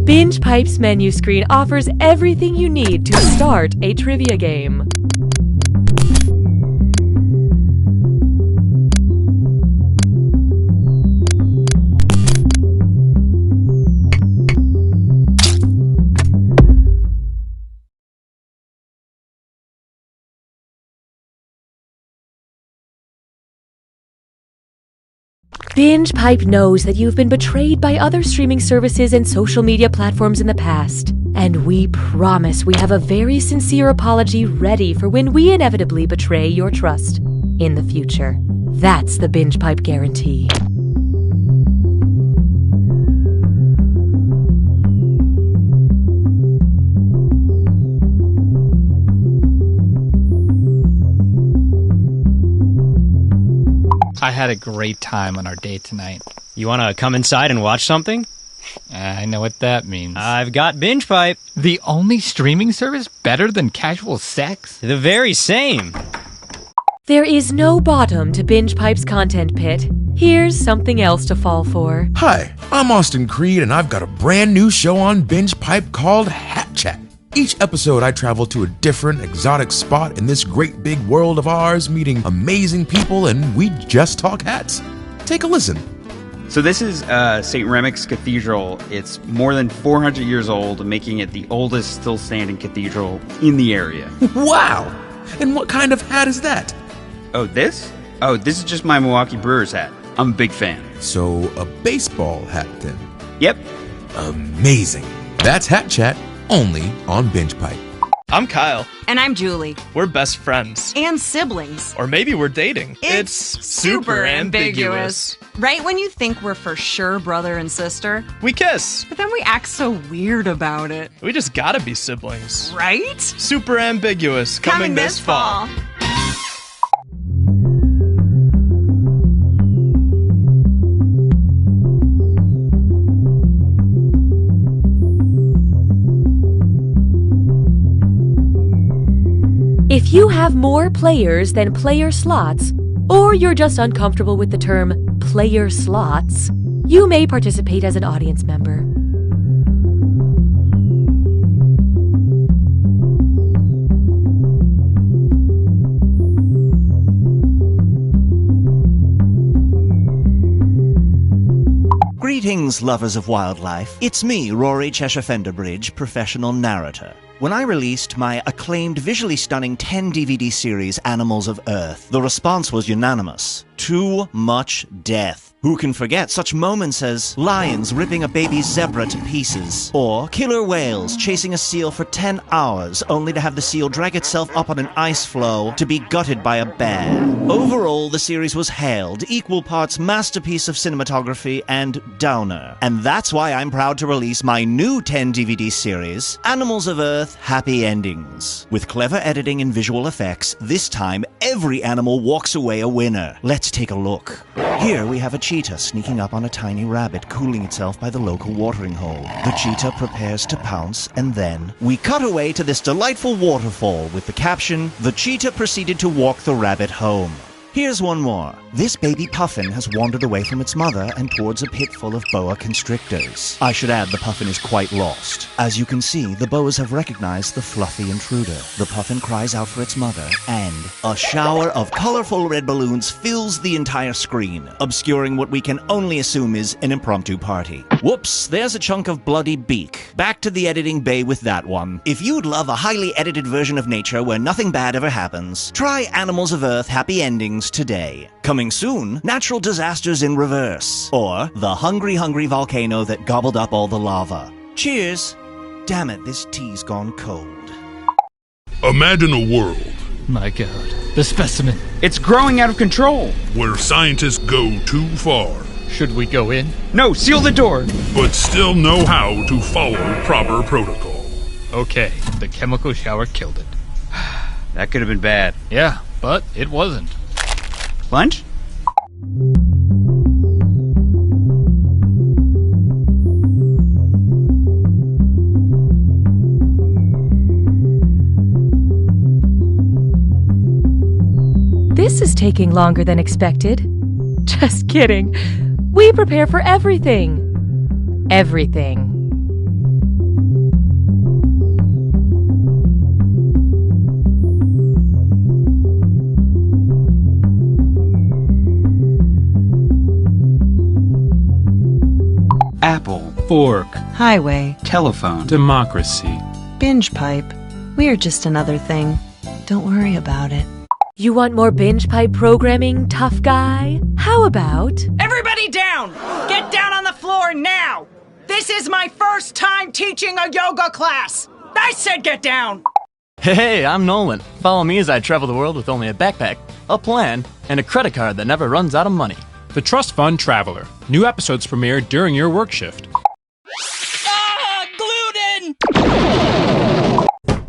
Binge Pipe's menu screen offers everything you need to start a trivia game. Binge Pipe knows that you've been betrayed by other streaming services and social media platforms in the past, and we promise we have a very sincere apology ready for when we inevitably betray your trust in the future. That's the Binge Pipe guarantee. I had a great time on our date tonight. You want to come inside and watch something? I know what that means. I've got Binge Pipe. The only streaming service better than casual sex? The very same. There is no bottom to Binge Pipe's content pit. Here's something else to fall for. Hi, I'm Austin Creed, and I've got a brand new show on Binge Pipe called Hat Chat. Each episode, I travel to a different, exotic spot in this great big world of ours, meeting amazing people, and we just talk hats. Take a listen. So this is St. Remic's Cathedral. It's more than 400 years old, making it the oldest still standing cathedral in the area. Wow! And what kind of hat is that? Oh, this? Oh, this is just my Milwaukee Brewers hat. I'm a big fan. So, a baseball hat then? Yep. Amazing. That's Hat Chat, only on Binge Pipe. I'm Kyle. And I'm Julie. We're best friends. And siblings. Or maybe we're dating. It's super ambiguous. Right when you think we're for sure brother and sister, We kiss. but then we act so weird about it. We just gotta be siblings. Right? Super ambiguous. Coming this fall. If you have more players than player slots, or you're just uncomfortable with the term player slots, you may participate as an audience member. Greetings, lovers of wildlife. It's me, Rory Cheshire Fenderbridge, professional narrator. When I released my acclaimed, visually stunning 10-DVD series, Animals of Earth, the response was unanimous. Too much death. Who can forget such moments as lions ripping a baby zebra to pieces, or killer whales chasing a seal for 10 hours only to have the seal drag itself up on an ice floe to be gutted by a bear. Overall, the series was hailed equal parts masterpiece of cinematography and downer. And that's why I'm proud to release my new 10-DVD series, Animals of Earth Happy Endings. With clever editing and visual effects, this time every animal walks away a winner. Let's take a look. Here we have a cheetah sneaking up on a tiny rabbit cooling itself by the local watering hole. The cheetah prepares to pounce, and then we cut away to this delightful waterfall with the caption, "The cheetah proceeded to walk the rabbit home." Here's one more. This baby puffin has wandered away from its mother and towards a pit full of boa constrictors. I should add the puffin is quite lost. As you can see, the boas have recognized the fluffy intruder. The puffin cries out for its mother, and a shower of colorful red balloons fills the entire screen, obscuring what we can only assume is an impromptu party. Whoops, there's a chunk of bloody beak. Back to the editing bay with that one. If you'd love a highly edited version of nature where nothing bad ever happens, try Animals of Earth Happy Endings today. Coming soon, natural disasters in reverse, or the hungry volcano that gobbled up all the lava. Cheers! Damn it, this tea's gone cold. Imagine a world My god. The specimen. It's growing out of control. where scientists go too far, Should we go in? No, seal the door. but still know how to follow proper protocol. Okay, the chemical shower killed it. That could have been bad. Yeah, but it wasn't. Lunch? This is taking longer than expected. Just kidding. We prepare for everything. everything. Apple, Fork, Highway, telephone, democracy. binge pipe. We're just another thing. Don't worry about it. You want more binge pipe programming, tough guy? How about... Everybody down! Get down on the floor now! This is my first time teaching a yoga class! I said get down! Hey, I'm Nolan. Follow me as I travel the world with only a backpack, a plan, and a credit card that never runs out of money. The Trust Fund Traveler. New episodes premiere during your work shift. Gluten!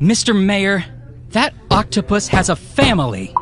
Mr. Mayor, that octopus has a family.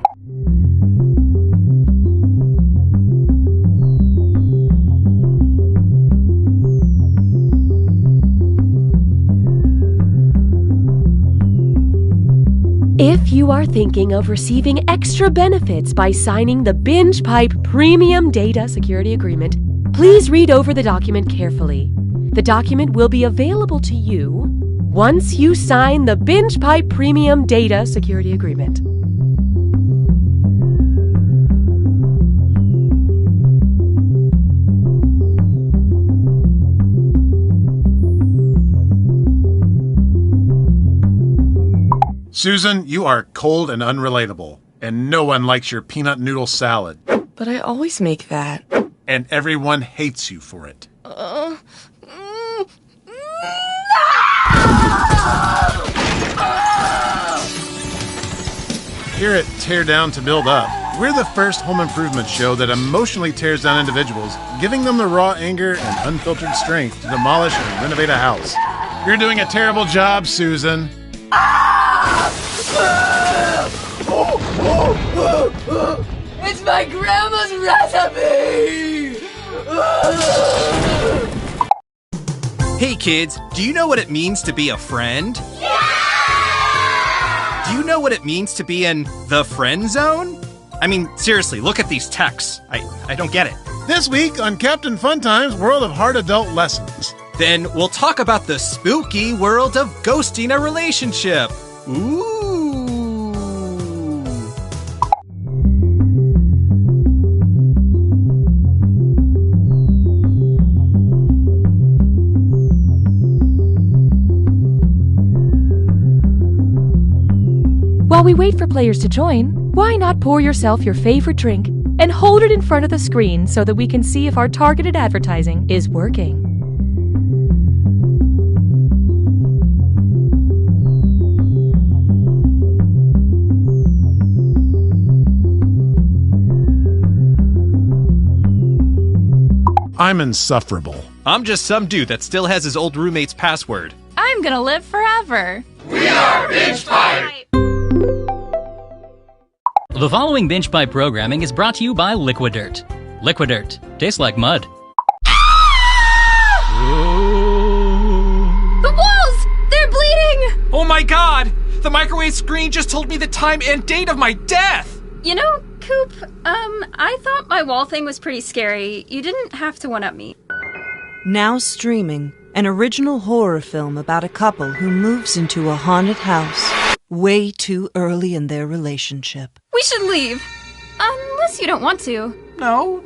If you are thinking of receiving extra benefits by signing the Binge Pipe Premium Data Security Agreement, please read over the document carefully. The document will be available to you once you sign the Binge Pipe Premium Data Security Agreement. Susan, you are cold and unrelatable, and no one likes your peanut noodle salad. But I always make that. And everyone hates you for it. Here at Tear Down to Build Up, we're the first home improvement show that emotionally tears down individuals, giving them the raw anger and unfiltered strength to demolish and renovate a house. You're doing a terrible job, Susan. It's my grandma's recipe! Hey kids, do you know what it means to be a friend? Yeah! Do you know what it means to be in the friend zone? I mean, seriously, look at these texts. I don't get it. This week on Captain Funtime's World of Hard Adult Lessons. Then we'll talk about the spooky world of ghosting a relationship. Ooh. While we wait for players to join, why not pour yourself your favorite drink and hold it in front of the screen so that we can see if our targeted advertising is working? I'm insufferable. I'm just some dude that still has his old roommate's password. I'm gonna live forever. We are Binge Pipe! The following Binge Pipe programming is brought to you by Liquidirt. Liquidirt. Tastes like mud. The walls! They're bleeding! Oh my god! The microwave screen just told me the time and date of my death! You know, Coop, I thought my wall thing was pretty scary. You didn't have to one-up me. Now streaming, an original horror film about a couple who moves into a haunted house way too early in their relationship. We should leave. Unless you don't want to. No,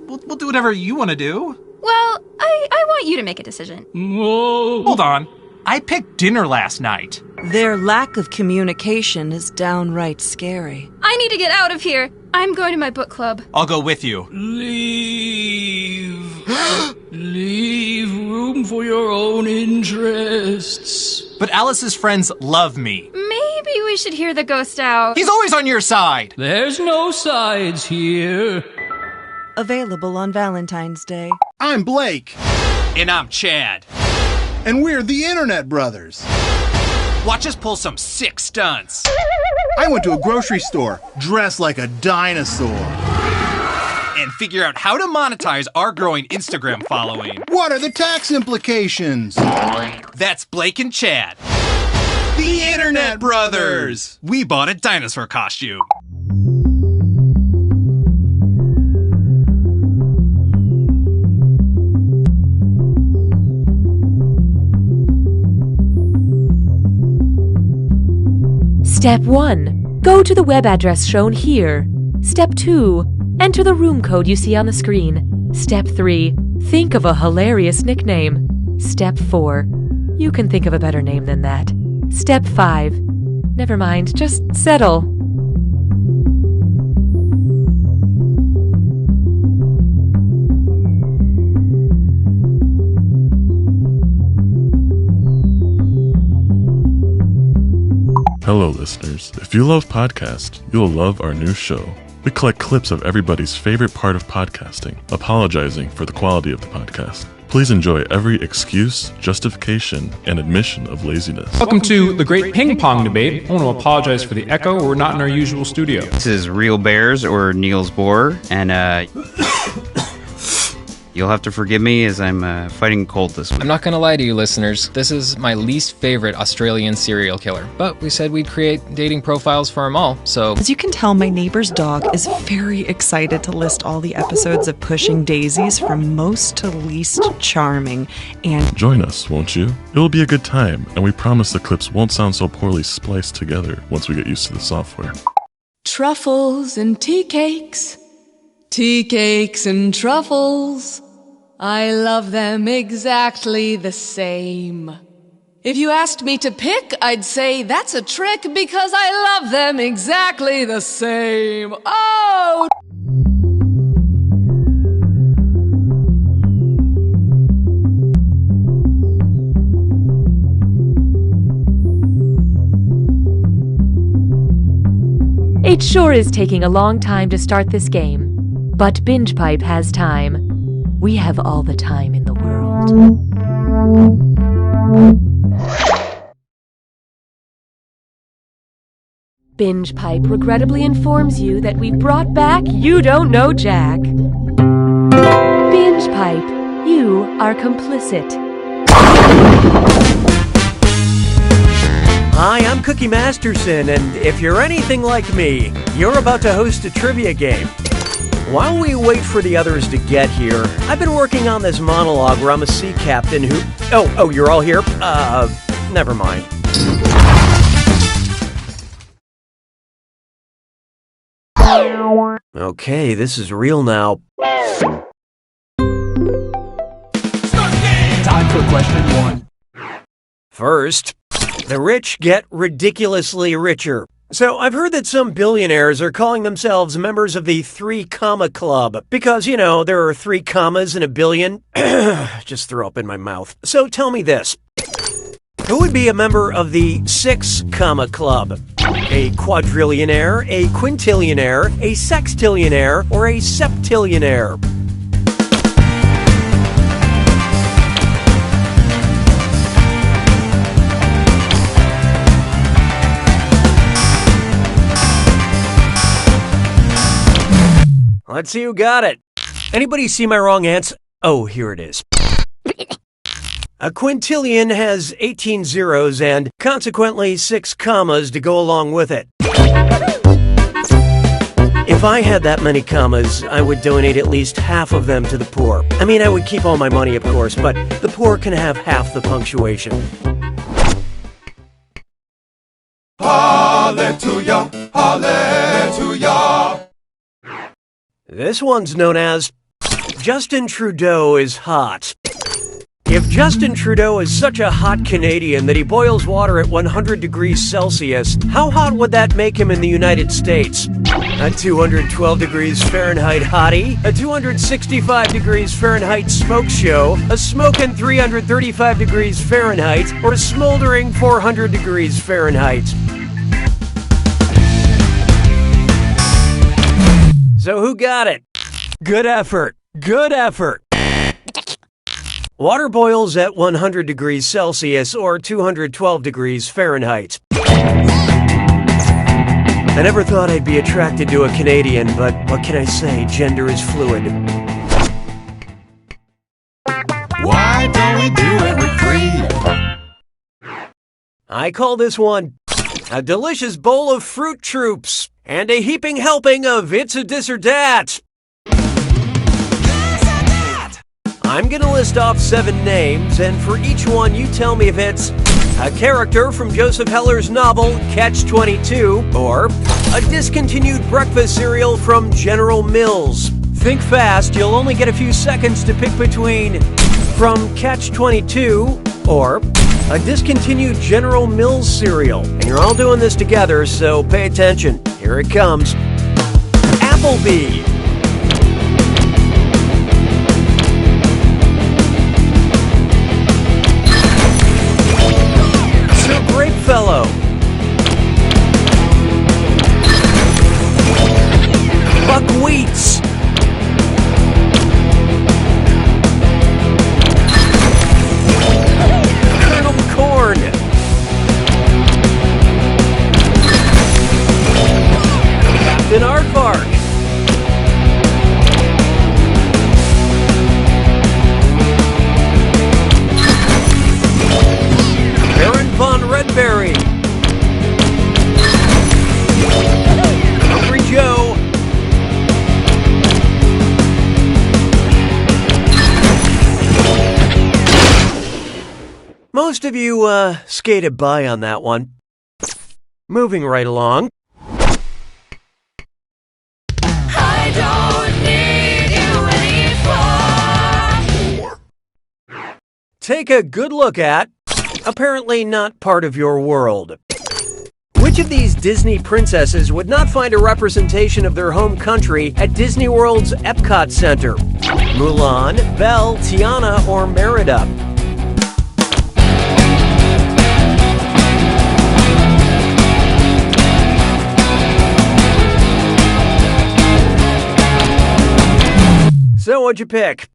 we'll do whatever you want to do. Well, I want you to make a decision. Whoa. Hold on. I picked dinner last night. Their lack of communication is downright scary. I need to get out of here. I'm going to my book club. I'll go with you. Leave. Leave room for your own interests. But Alice's friends love me. Maybe we should hear the ghost out. He's always on your side. There's no sides here. Available on Valentine's Day. I'm Blake. And I'm Chad. And we're the Internet Brothers. Watch us pull some sick stunts. I went to a grocery store, dressed like a dinosaur. And figure out how to monetize our growing Instagram following. What are the tax implications? That's Blake and Chad. The Internet Brothers! We bought a dinosaur costume. Step 1. Go to the web address shown here. Step 2. Enter the room code you see on the screen. Step 3. Think of a hilarious nickname. Step 4. You can think of a better name than that. Step 5. Never mind, just settle. Hello, listeners. If you love podcasts, you'll love our new show. We collect clips of everybody's favorite part of podcasting, apologizing for the quality of the podcast. Please enjoy every excuse, justification, and admission of laziness. Welcome to the Great Ping Pong Debate. I want to apologize for the echo. We're not in our usual studio. This is Real Bears or Niels Bohr, and you'll have to forgive me as I'm fighting cold this week. I'm not going to lie to you, listeners. This is my least favorite Australian serial killer. But we said we'd create dating profiles for them all, so... As you can tell, my neighbor's dog is very excited to list all the episodes of Pushing Daisies from most to least charming, and... Join us, won't you? It will be a good time, and we promise the clips won't sound so poorly spliced together once we get used to the software. Truffles and tea cakes. Tea cakes and truffles. I love them exactly the same. If you asked me to pick, I'd say that's a trick because I love them exactly the same. Oh! It sure is taking a long time to start this game. But Binge Pipe has time. We have all the time in the world. Binge Pipe regrettably informs you that we've brought back You Don't Know Jack. Binge Pipe, you are complicit. Hi, I'm Cookie Masterson, and if you're anything like me, you're about to host a trivia game. While we wait for the others to get here, I've been working on this monologue where I'm a sea captain who... Oh, you're all here? Never mind. Okay, this is real now. Time for question 1. First, the rich get ridiculously richer. So I've heard that some billionaires are calling themselves members of the 3 Comma Club because, you know, there are 3 commas in a billion. Just threw up in my mouth. So tell me this. Who would be a member of the 6 Comma Club? A quadrillionaire, a quintillionaire, a sextillionaire, or a septillionaire? Let's see who got it. Anybody see my wrong answer? Oh, here it is. A quintillion has 18 zeros and, consequently, 6 commas to go along with it. If I had that many commas, I would donate at least half of them to the poor. I mean, I would keep all my money, of course, but the poor can have half the punctuation. Hallelujah, hallelujah. This one's known as Justin Trudeau is hot. If Justin Trudeau is such a hot Canadian that he boils water at 100 degrees Celsius, how hot would that make him in the United States? A 212 degrees Fahrenheit hottie, a 265 degrees Fahrenheit smoke show, a smoking 335 degrees Fahrenheit, or a smoldering 400 degrees Fahrenheit? So who got it? Good effort. Good effort. Water boils at 100 degrees Celsius or 212 degrees Fahrenheit. I never thought I'd be attracted to a Canadian, but what can I say? Gender is fluid. Why don't we do it with 3? I call this one a delicious bowl of Fruit Troops and a heaping helping of It's a Dis or Dat. I'm gonna list off 7 names, and for each one you tell me if it's a character from Joseph Heller's novel Catch-22 or a discontinued breakfast cereal from General Mills. Think fast, you'll only get a few seconds to pick between from Catch-22 or a discontinued General Mills cereal. And you're all doing this together, so pay attention. Here it comes. Applebee. Sir Grapefellow. Buckwheats. Colonel Corn. Captain Aardvark. Baron von Redberry. Hungry Joe. Most of you skated by on that one. Moving right along. I don't need you anymore. Take a good look at, apparently not part of your world. Which of these Disney princesses would not find a representation of their home country at Disney World's Epcot Center? Mulan, Belle, Tiana, or Merida? So what'd you pick?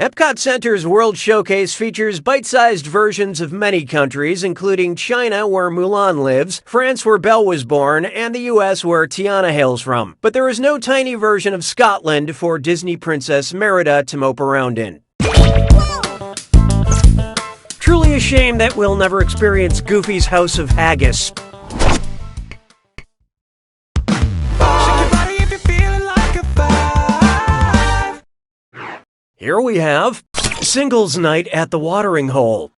Epcot Center's World Showcase features bite-sized versions of many countries, including China, where Mulan lives, France, where Belle was born, and the US, where Tiana hails from. But there is no tiny version of Scotland for Disney Princess Merida to mope around in. Truly a shame that we'll never experience Goofy's House of Haggis. Here we have Singles Night at the Watering Hole.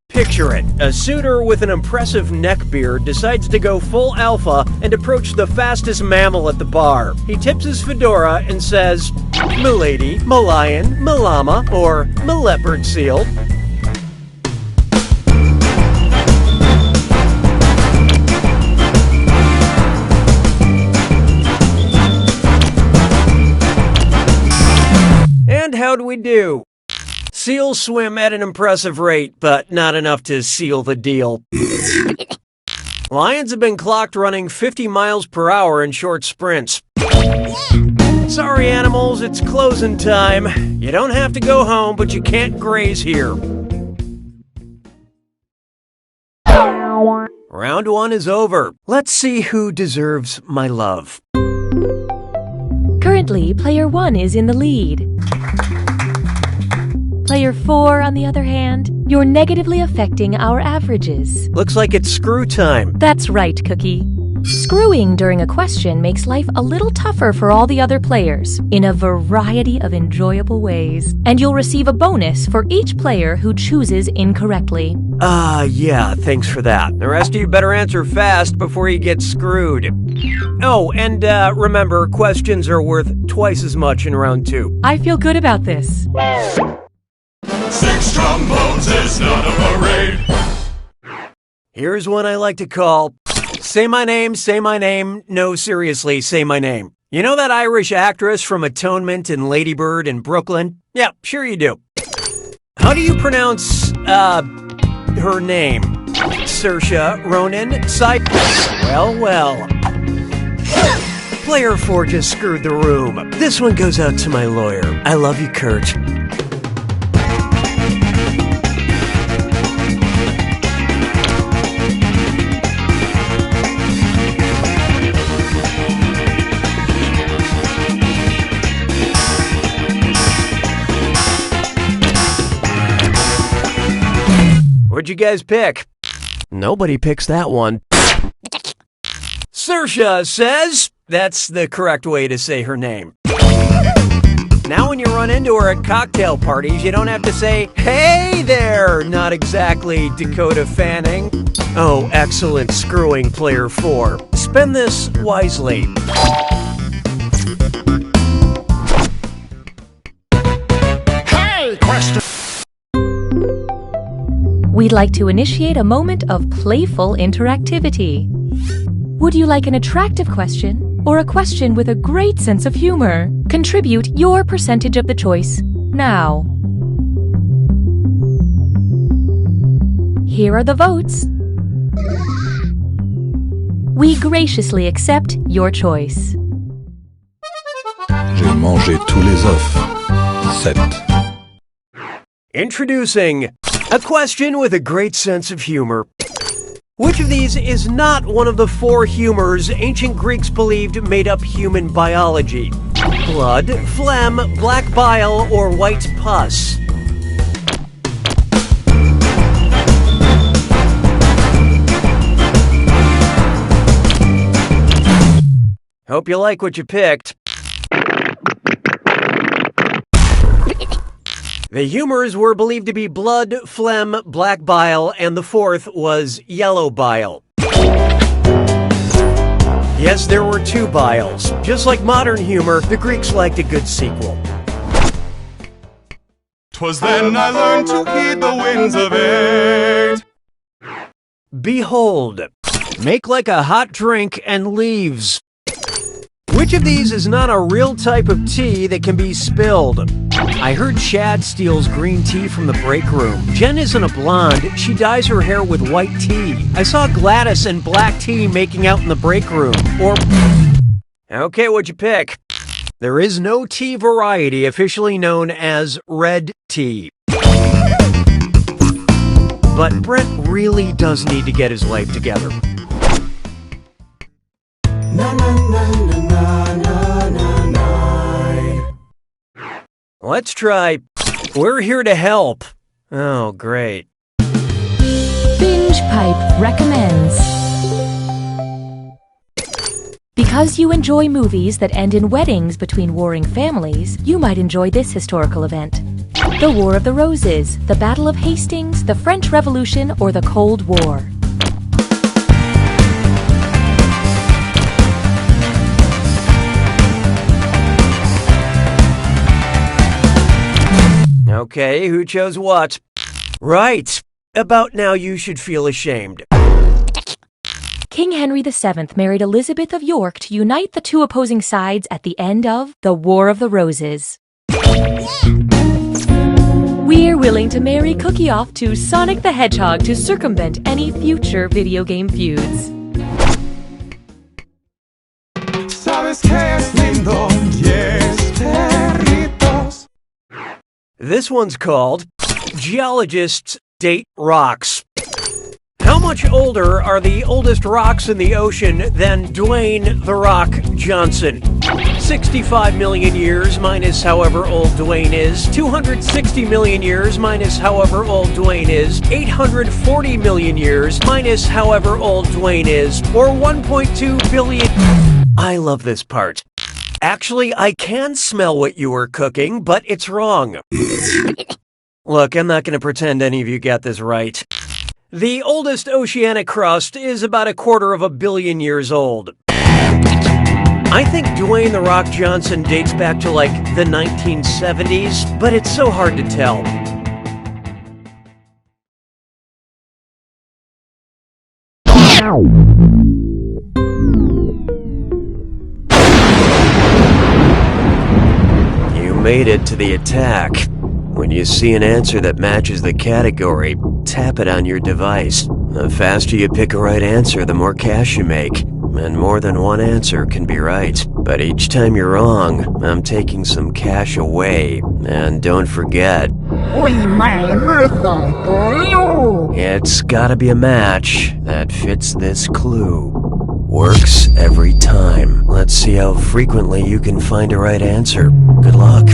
Picture it. A suitor with an impressive neck beard decides to go full alpha and approach the fastest mammal at the bar. He tips his fedora and says, "M'lady, m'lion, m'llama, or m'leopard seal." And how'd we do? Seals swim at an impressive rate, but not enough to seal the deal. Lions have been clocked running 50 miles per hour in short sprints. Sorry, animals, it's closing time. You don't have to go home, but you can't graze here. Round 1 is over. Let's see who deserves my love. Currently, player 1 is in the lead. Player 4, on the other hand, you're negatively affecting our averages. Looks like it's screw time. That's right, Cookie. Screwing during a question makes life a little tougher for all the other players in a variety of enjoyable ways. And you'll receive a bonus for each player who chooses incorrectly. Yeah, thanks for that. The rest of you better answer fast before you get screwed. Oh, and remember, questions are worth twice as much in round 2. I feel good about this. 6 trombones is not a parade. Here's one I like to call Say My Name, Say My Name, No Seriously, Say My Name. You know that Irish actress from Atonement and Lady Bird in Brooklyn? Yeah, sure you do. How do you pronounce, her name? Saoirse Ronan? Well. Player 4 just screwed the room. This one goes out to my lawyer. I love you, Kurt. What'd you guys pick? Nobody picks that one. Saoirse says that's the correct way to say her name. Now when you run into her at cocktail parties, you don't have to say, "Hey there!" Not exactly Dakota Fanning. Oh, excellent screwing, player 4. Spend this wisely. Hey, question. We'd like to initiate a moment of playful interactivity. Would you like an attractive question or a question with a great sense of humor? Contribute your percentage of the choice now. Here are the votes. We graciously accept your choice. J'ai mangé tous les œufs. 7. Introducing a question with a great sense of humor. Which of these is not one of the 4 humors ancient Greeks believed made up human biology? Blood, phlegm, black bile, or white pus? Hope you like what you picked. The humors were believed to be blood, phlegm, black bile, and the 4th was yellow bile. Yes, there were 2 biles. Just like modern humor, the Greeks liked a good sequel. 'Twas then I learned to heed the winds of age. Behold, make like a hot drink and leaves. Which of these is not a real type of tea that can be spilled? I heard Chad steals green tea from the break room. Jen isn't a blonde. She dyes her hair with white tea. I saw Gladys and black tea making out in the break room. Or... Okay, what'd you pick? There is no tea variety officially known as red tea. But Brent really does need to get his life together. Na, na, na, na, na, na, na, na. Let's try "We're here to help." Oh, great. Binge Pipe recommends. Because you enjoy movies that end in weddings between warring families, you might enjoy this historical event. The War of the Roses, the Battle of Hastings, the French Revolution, or the Cold War. Okay, who chose what? Right. About now you should feel ashamed. King Henry VII married Elizabeth of York to unite the 2 opposing sides at the end of the War of the Roses. We're willing to marry Cookie off to Sonic the Hedgehog to circumvent any future video game feuds. Sabes que es lindo, yes, perritos. This one's called Geologists Date Rocks. How much older are the oldest rocks in the ocean than Dwayne "The Rock" Johnson? 65 million years minus however old Dwayne is, 260 million years minus however old Dwayne is, 840 million years minus however old Dwayne is, or 1.2 billion... I love this part. Actually, I can smell what you were cooking, but it's wrong. Look, I'm not going to pretend any of you got this right. The oldest oceanic crust is about 250 million years old. I think Dwayne "The Rock" Johnson dates back to like the 1970s, but it's so hard to tell. You made it to the attack. When you see an answer that matches the category, tap it on your device. The faster you pick a right answer, the more cash you make. And more than one answer can be right. But each time you're wrong, I'm taking some cash away. And don't forget, it's gotta be a match that fits this clue. Works every time. Let's see how frequently you can find a right answer. Good luck.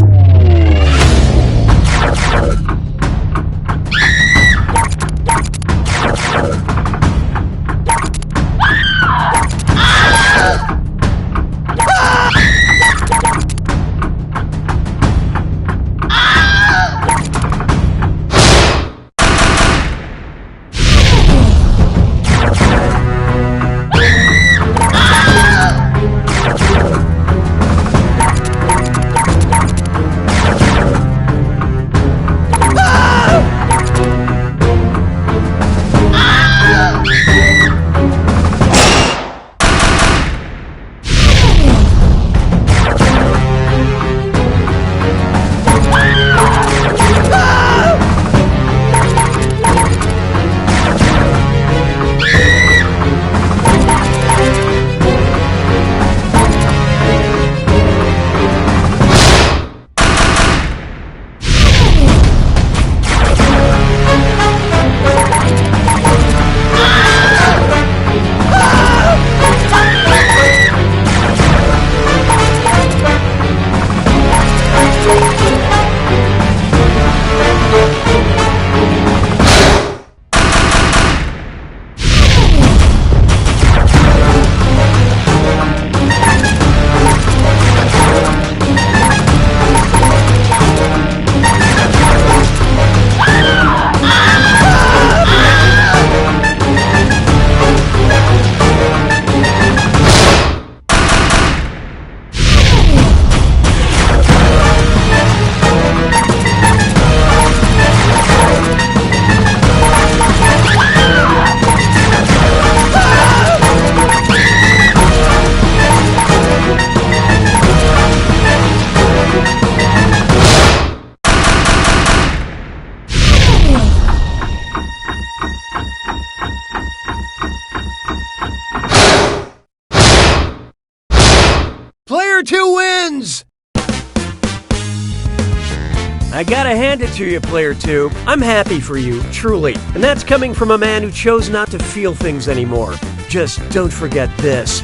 I gotta hand it to you, Player 2. I'm happy for you, truly. And that's coming from a man who chose not to feel things anymore. Just don't forget this.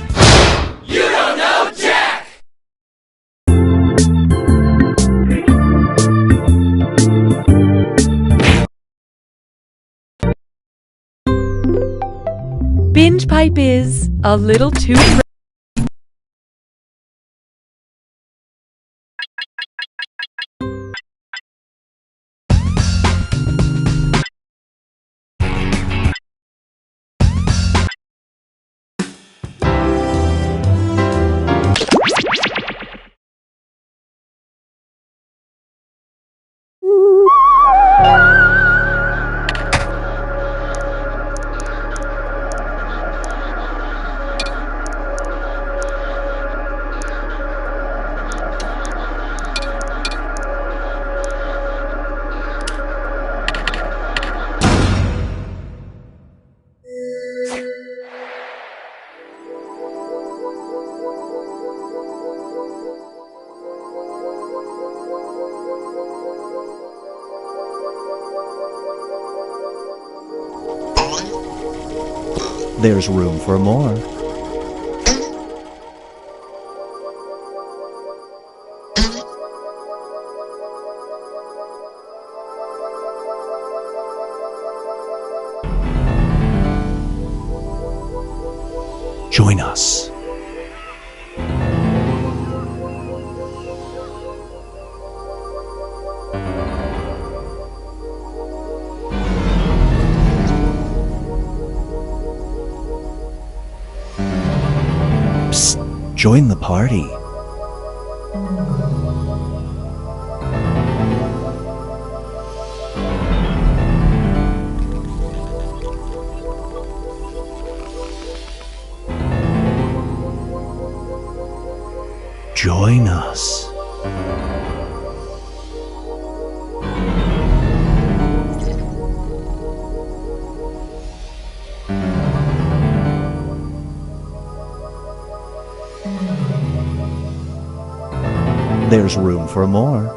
You don't know Jack! Binge Pipe is a little too... There's room for more. Join us. Psst, join the party. Join us. There's room for more.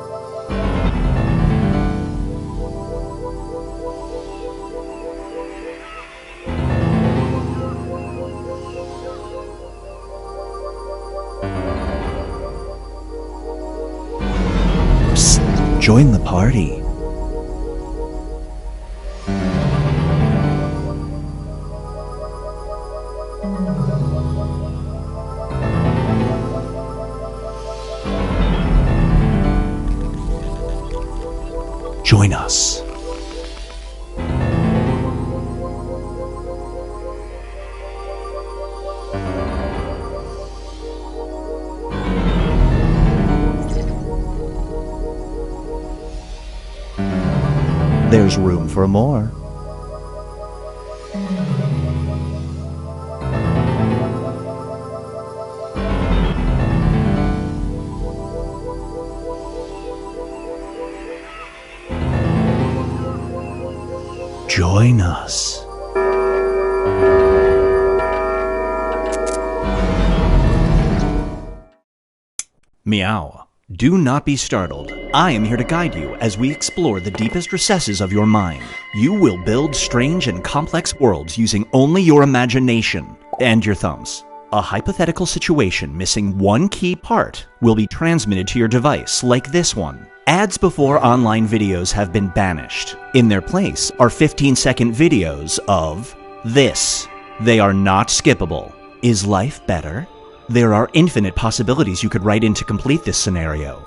Psst, join the party. Join us. There's room for more. Join us. Meow. Do not be startled. I am here to guide you as we explore the deepest recesses of your mind. You will build strange and complex worlds using only your imagination and your thumbs. A hypothetical situation missing one key part will be transmitted to your device, like this one. Ads before online videos have been banished. In their place are 15-second videos of this. They are not skippable. Is life better? There are infinite possibilities you could write in to complete this scenario.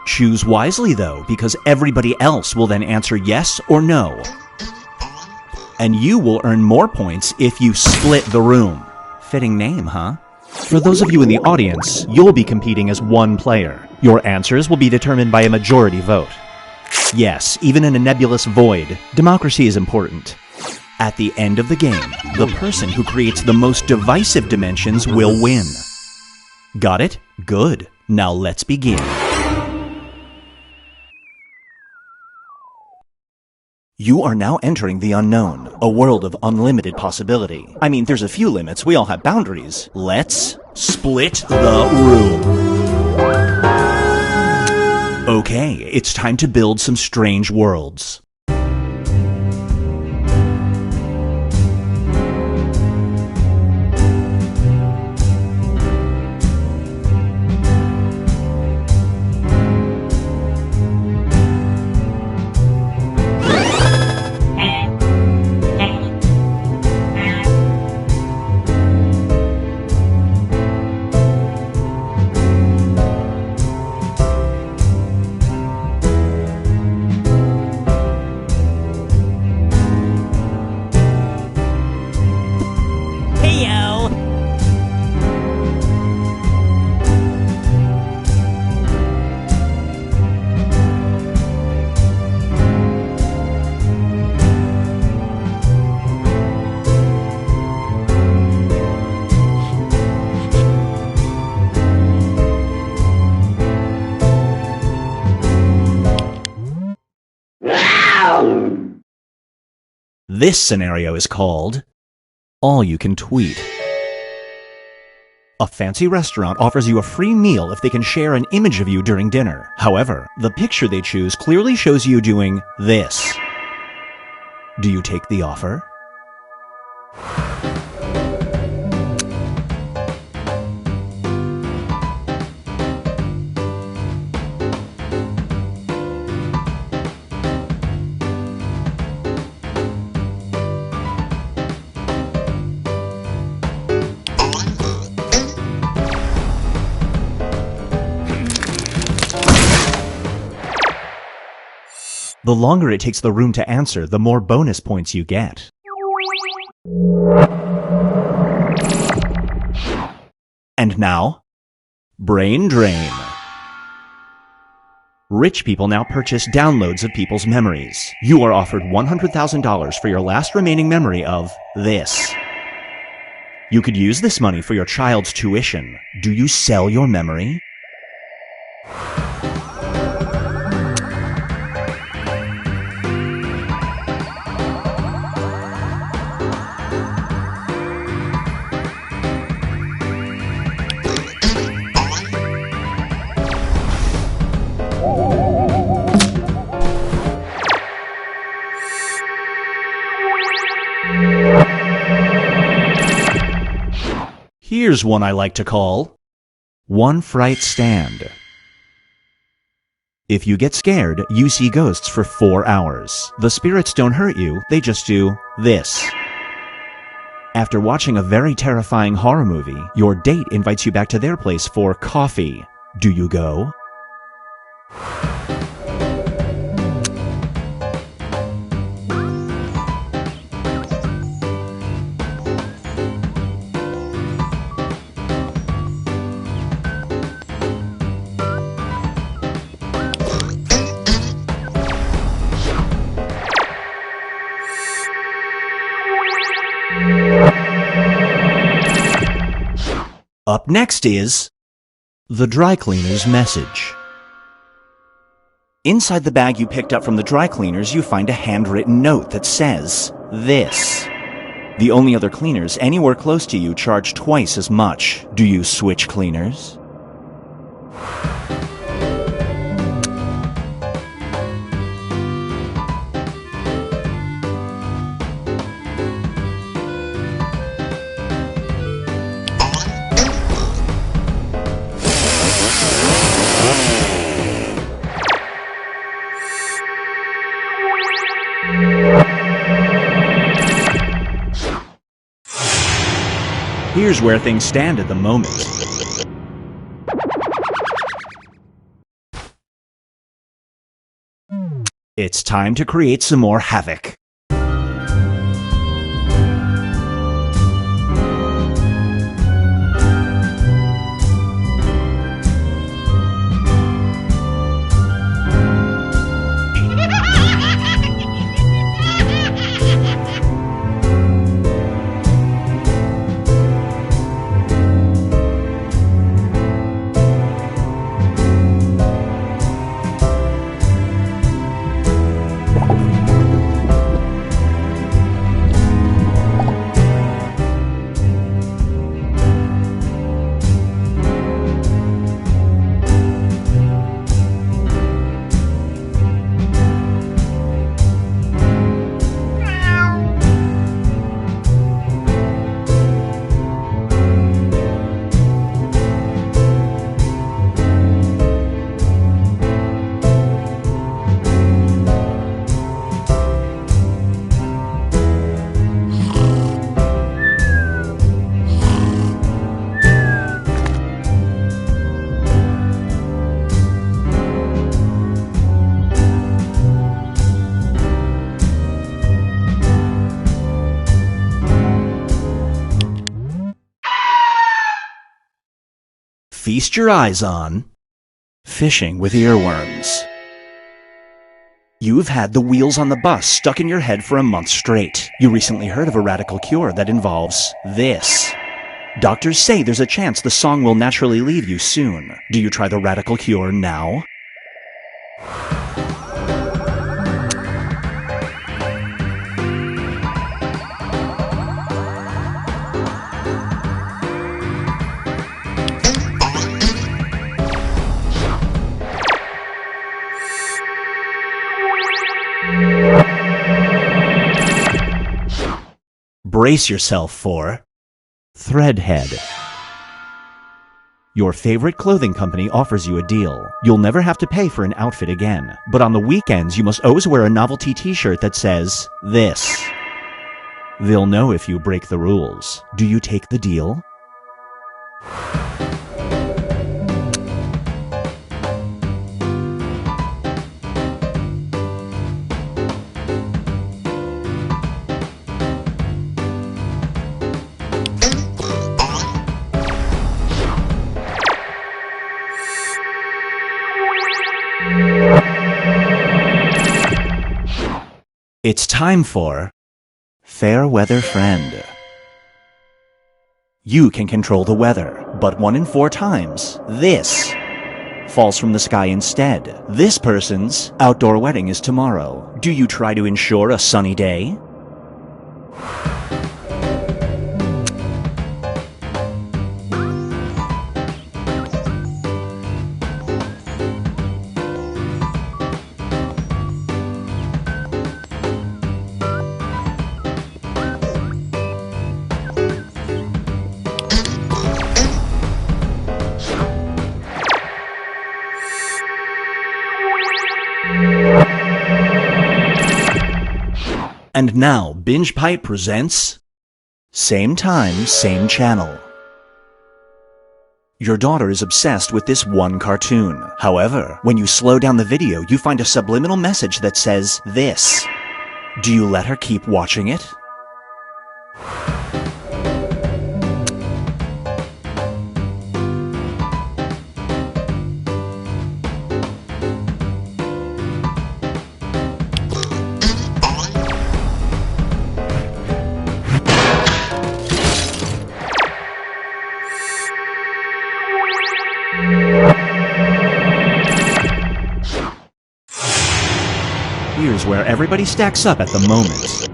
Choose wisely though, because everybody else will then answer yes or no. And you will earn more points if you split the room. Fitting name, huh? For those of you in the audience, you'll be competing as one player. Your answers will be determined by a majority vote. Yes, even in a nebulous void, democracy is important. At the end of the game, the person who creates the most divisive dimensions will win. Got it? Good. Now let's begin. You are now entering the unknown, a world of unlimited possibility. I mean, there's a few limits, we all have boundaries. Let's split the room. Okay, it's time to build some strange worlds. This scenario is called All You Can Tweet. A fancy restaurant offers you a free meal if they can share an image of you during dinner. However, the picture they choose clearly shows you doing this. Do you take the offer? The longer it takes the room to answer, the more bonus points you get. And now, brain drain. Rich people now purchase downloads of people's memories. You are offered $100,000 for your last remaining memory of this. You could use this money for your child's tuition. Do you sell your memory? Here's one I like to call One Fright Stand. If you get scared, you see ghosts for 4 hours. The spirits don't hurt you, they just do this. After watching a very terrifying horror movie, your date invites you back to their place for coffee. Do you go? Up next is the dry cleaner's message. Inside the bag you picked up from the dry cleaners, you find a handwritten note that says this. The only other cleaners anywhere close to you charge twice as much. Do you switch cleaners? Here's where things stand at the moment. It's time to create some more havoc. feast your eyes on fishing with earworms. You've had the wheels on the bus stuck in your head for a month straight. You recently heard of a radical cure that involves this. Doctors say there's a chance the song will naturally leave you soon. Do you try the radical cure now? Brace yourself for Threadhead. Your favorite clothing company offers you a deal. You'll never have to pay for an outfit again. But on the weekends, you must always wear a novelty t-shirt that says this. They'll know if you break the rules. Do you take the deal? It's time for Fair Weather Friend. You can control the weather, but 1 in 4 times, this falls from the sky instead. This person's outdoor wedding is tomorrow. Do you try to ensure a sunny day? And now, Binge Pipe presents Same Time, Same Channel. Your daughter is obsessed with this one cartoon. However, when you slow down the video, you find a subliminal message that says this. Do you let her keep watching it? Here's where everybody stacks up at the moment.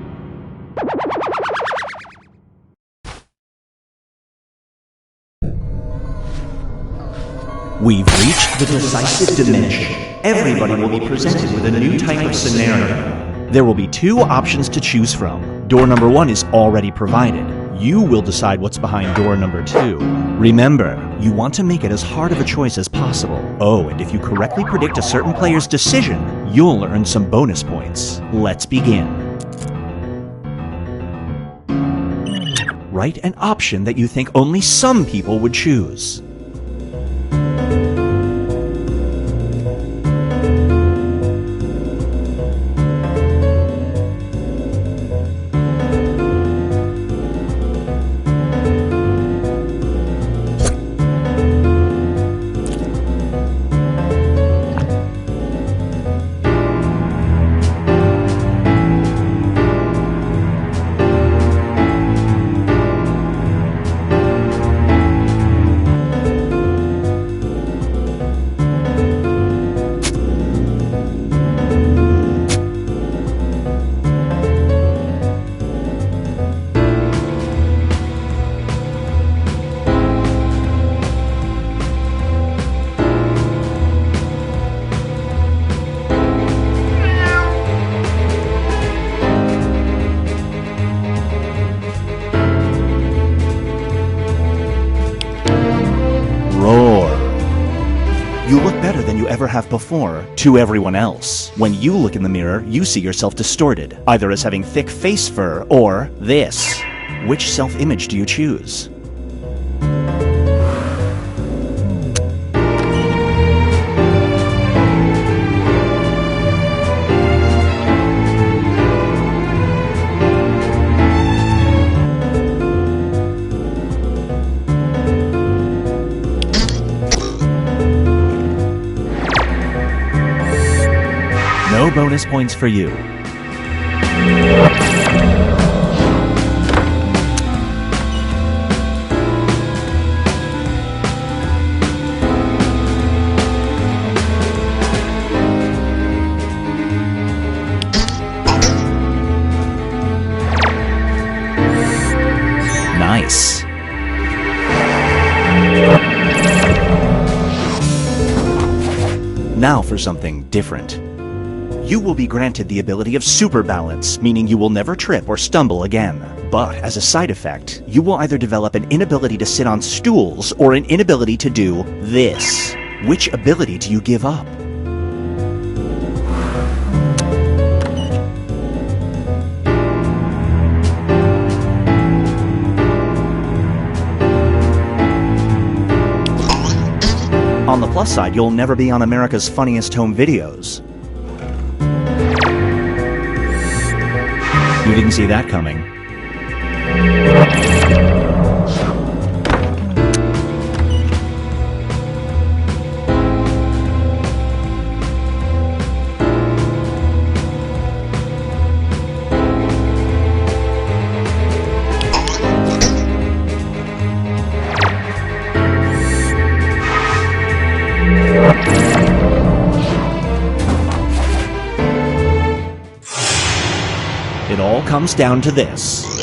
We've reached the decisive dimension. Everybody will be presented with a new type of scenario. There will be 2 options to choose from. Door number 1 is already provided. You will decide what's behind door number 2. Remember, you want to make it as hard of a choice as possible. Oh, and if you correctly predict a certain player's decision, you'll earn some bonus points. Let's begin. Write an option that you think only some people would choose. You look better than you ever have before to everyone else. When you look in the mirror, you see yourself distorted, either as having thick face fur or this. Which self-image do you choose? No bonus points for you. Nice. Now for something different. You will be granted the ability of super balance, meaning you will never trip or stumble again. But as a side effect, you will either develop an inability to sit on stools or an inability to do this. Which ability do you give up? On the plus side, you'll never be on America's Funniest Home Videos. You didn't see that coming. It all comes down to this.